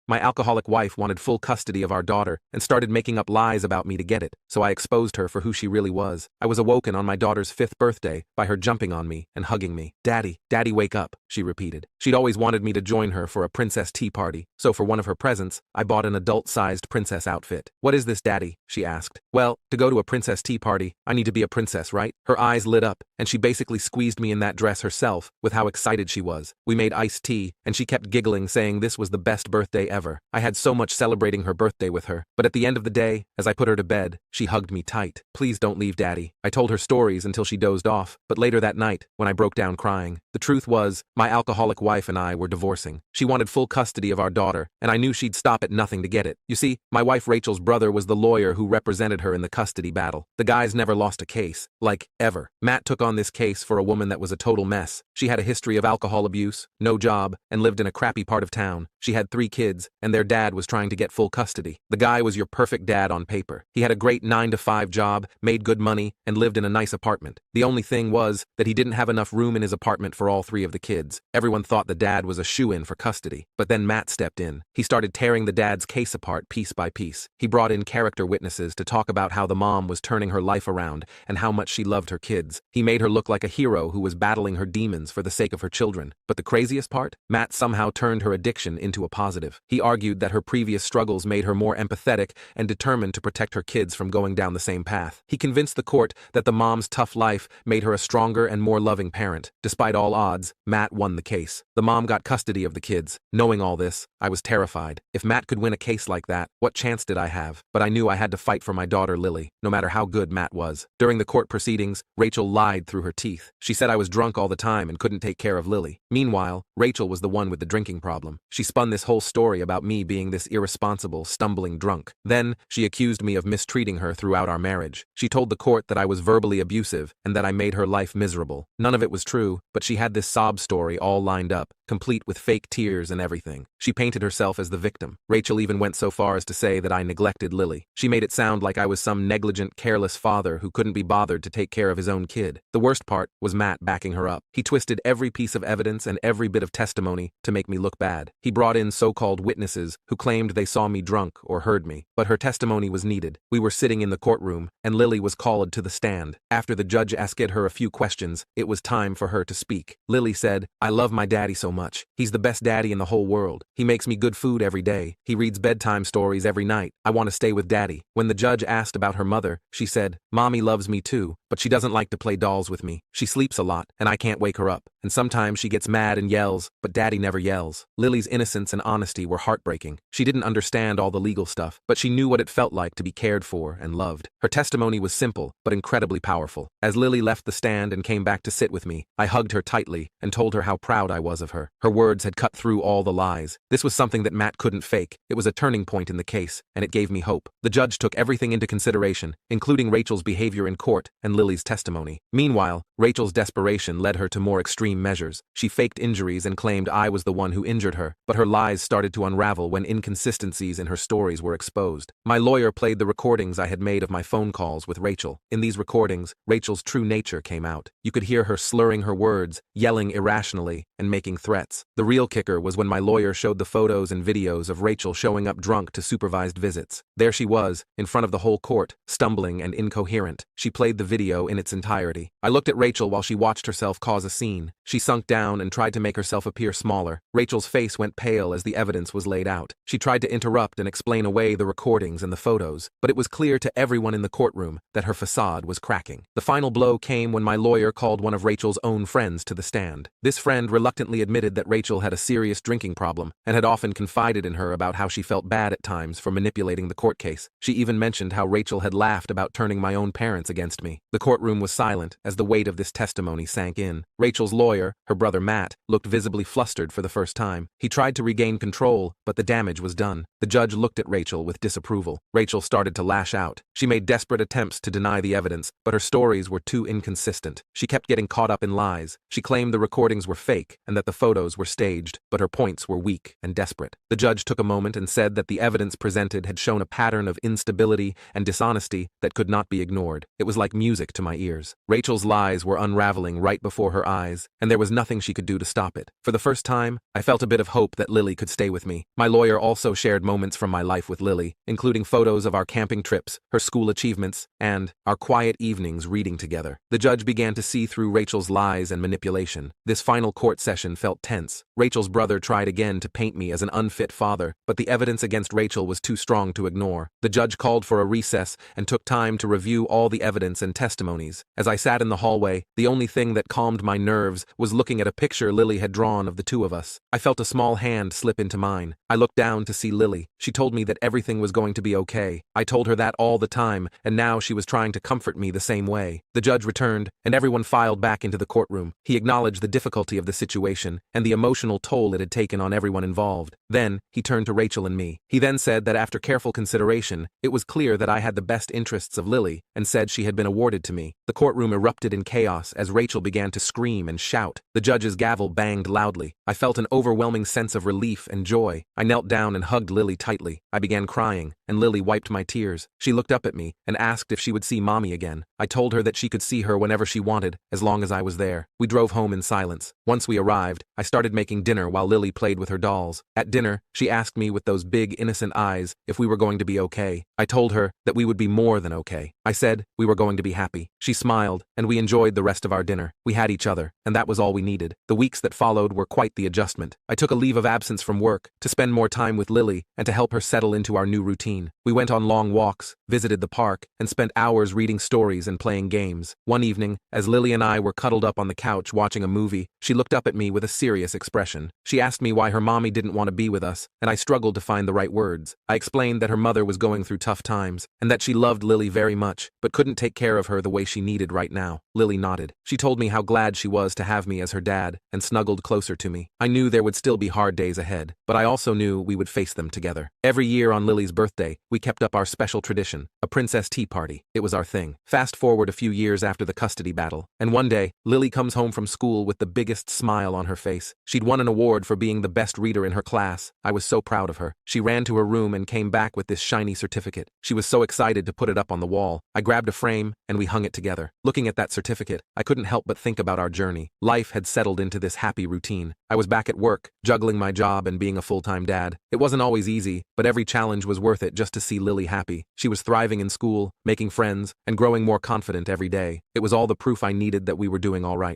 My alcoholic wife wanted full custody of our daughter and started making up lies about me to get it, so I exposed her for who she really was. I was awoken on my daughter's 5th birthday by her jumping on me and hugging me. "Daddy, Daddy, wake up," she repeated. She'd always wanted me to join her for a princess tea party, so for one of her presents, I bought an adult-sized princess outfit. "What is this, Daddy?" she asked. "Well, to go to a princess tea party, I need to be a princess, right?" Her eyes lit up, and she basically squeezed me in that dress herself with how excited she was. We made iced tea, and she kept giggling, saying this was the best birthday ever. I had so much celebrating her birthday with her, but at the end of the day, as I put her to bed, she hugged me tight. "Please don't leave, Daddy." I told her stories until she dozed off, but later that night, when I broke down crying, the truth was, my alcoholic wife and I were divorcing. She wanted full custody of our daughter, and I knew she'd stop at nothing to get it. You see, my wife Rachel's brother was the lawyer who represented her in the custody battle. The guys never lost a case, like, ever. Matt took on this case for a woman that was a total mess. She had a history of alcohol abuse, no job, and lived in a crappy part of town. She had 3 kids, and their dad was trying to get full custody. The guy was your perfect dad on paper. He had a great 9-to-5 job, made good money, and lived in a nice apartment. The only thing was that he didn't have enough room in his apartment for all 3 of the kids. Everyone thought the dad was a shoo-in for custody. But then Matt stepped in. He started tearing the dad's case apart piece by piece. He brought in character witnesses to talk about how the mom was turning her life around and how much she loved her kids. He made her look like a hero who was battling her demons for the sake of her children. But the craziest part? Matt somehow turned her addiction into a positive. He argued that her previous struggles made her more empathetic and determined to protect her kids from going down the same path. He convinced the court that the mom's tough life made her a stronger and more loving parent. Despite all odds, Matt won the case. The mom got custody of the kids. Knowing all this, I was terrified. If Matt could win a case like that, what chance did I have? But I knew I had to fight for my daughter Lily, no matter how good Matt was. During the court proceedings, Rachel lied through her teeth. She said I was drunk all the time and couldn't take care of Lily. Meanwhile, Rachel was the one with the drinking problem. She spun this whole story about me being this irresponsible, stumbling drunk. Then, she accused me of mistreating her throughout our marriage. She told the court that I was verbally abusive and that I made her life miserable. None of it was true, but she had this sob story all lined up, complete with fake tears and everything. She painted herself as the victim. Rachel even went so far as to say that I neglected Lily. She made it sound like I was some negligent, careless father who couldn't be bothered to take care of his own kid. The worst part was Matt backing her up. He twisted every piece of evidence and every bit of testimony to make me look bad. He brought in so-called witnesses who claimed they saw me drunk or heard me, but her testimony was needed. We were sitting in the courtroom, and Lily was called to the stand. After the judge asked her a few questions, it was time for her to speak. Lily said, "I love my daddy so much. He's the best daddy in the whole world. He makes me good food every day. He reads bedtime stories every night. I want to stay with daddy." When the judge asked about her mother, she said, "Mommy loves me too, but she doesn't like to play dolls with me. She sleeps a lot, and I can't wake her up. And sometimes she gets mad and yells, but daddy never yells." Lily's innocence and honesty were heartbreaking. She didn't understand all the legal stuff, but she knew what it felt like to be cared for and loved. Her testimony was simple, but incredibly powerful. As Lily left the stand and came back to sit with me, I hugged her tightly and told her how proud I was of her. Her words had cut through all the lies. This was something that Matt couldn't fake. It was a turning point in the case, and it gave me hope. The judge took everything into consideration, including Rachel's behavior in court and Lily's testimony. Meanwhile, Rachel's desperation led her to more extreme measures. She faked injuries and claimed I was the one who injured her, but her lies started to unravel when inconsistencies in her stories were exposed. My lawyer played the recordings I had made of my phone calls with Rachel. In these recordings, Rachel's true nature came out. You could hear her slurring her words, yelling irrationally, and making threats. The real kicker was when my lawyer showed the photos and videos of Rachel showing up drunk to supervised visits. There she was, in front of the whole court, stumbling and incoherent. She played the video in its entirety. I looked at Rachel while she watched herself cause a scene. She sunk down and tried to make herself appear smaller. Rachel's face went pale as the evidence was laid out. She tried to interrupt and explain away the recordings and the photos, but it was clear to everyone in the courtroom that her facade was cracking. The final blow came when my lawyer called one of Rachel's own friends to the stand. This friend reluctantly admitted that Rachel had a serious drinking problem and had often confided in her about how she felt bad at times for manipulating the court case. She even mentioned how Rachel had laughed about turning my own parents against me. The courtroom was silent as the weight of this testimony sank in. Rachel's lawyer, her brother Matt, looked visibly flustered for the first time. He tried to regain control, but the damage was done. The judge looked at Rachel with disapproval. Rachel started to lash out. She made desperate attempts to deny the evidence, but her stories were too inconsistent. She kept getting caught up in lies. She claimed the recordings were fake, fake and that the photos were staged, but her points were weak and desperate. The judge took a moment and said that the evidence presented had shown a pattern of instability and dishonesty that could not be ignored. It was like music to my ears. Rachel's lies were unraveling right before her eyes, and there was nothing she could do to stop it. For the first time, I felt a bit of hope that Lily could stay with me. My lawyer also shared moments from my life with Lily, including photos of our camping trips, her school achievements, and our quiet evenings reading together. The judge began to see through Rachel's lies and manipulation. This final court session felt tense. Rachel's brother tried again to paint me as an unfit father, but the evidence against Rachel was too strong to ignore. The judge called for a recess and took time to review all the evidence and testimonies. As I sat in the hallway, the only thing that calmed my nerves was looking at a picture Lily had drawn of the two of us. I felt a small hand slip into mine. I looked down to see Lily. She told me that everything was going to be okay. I told her that all the time, and now she was trying to comfort me the same way. The judge returned, and everyone filed back into the courtroom. He acknowledged the difficulty of the situation and the emotional toll it had taken on everyone involved. Then, he turned to Rachel and me. He then said that after careful consideration, it was clear that I had the best interests of Lily, and said she had been awarded to me. The courtroom erupted in chaos as Rachel began to scream and shout. The judge's gavel banged loudly. I felt an overwhelming sense of relief and joy. I knelt down and hugged Lily tightly. I began crying, and Lily wiped my tears. She looked up at me and asked if she would see Mommy again. I told her that she could see her whenever she wanted, as long as I was there. We drove home in silence. Once we arrived, I started making dinner while Lily played with her dolls. At dinner, she asked me with those big, innocent eyes if we were going to be okay. I told her that we would be more than okay. I said we were going to be happy. She smiled, and we enjoyed the rest of our dinner. We had each other, and that was all we needed. The weeks that followed were quite the adjustment. I took a leave of absence from work to spend more time with Lily and to help her settle into our new routine. We went on long walks, visited the park, and spent hours reading stories and playing games. One evening, as Lily and I were cuddled up on the couch watching a movie, she looked up at me with a serious expression. She asked me why her mommy didn't want to be with us, and I struggled to find the right words. I explained that her mother was going through tough times, and that she loved Lily very much, but couldn't take care of her the way she needed right now. Lily nodded. She told me how glad she was to have me as her dad, and snuggled closer to me. I knew there would still be hard days ahead, but I also knew we would face them together. Every year on Lily's birthday, we kept up our special tradition, a princess tea party. It was our thing. Fast forward a few years after the custody battle, and one day, Lily comes home from school with the biggest smile on her face. She'd won an award for being the best reader in her class. I was so proud of her. She ran to her room and came back with this shiny certificate. She was so excited to put it up on the wall. I grabbed a frame, and we hung it together. Looking at that certificate, I couldn't help but think about our journey. Life had settled into this happy routine. I was back at work, juggling my job and being a full-time dad. It wasn't always easy, but every challenge was worth it just to see Lily happy. She was thriving in school, making friends, and growing more confident every day. It was all the proof I needed that we were doing all right.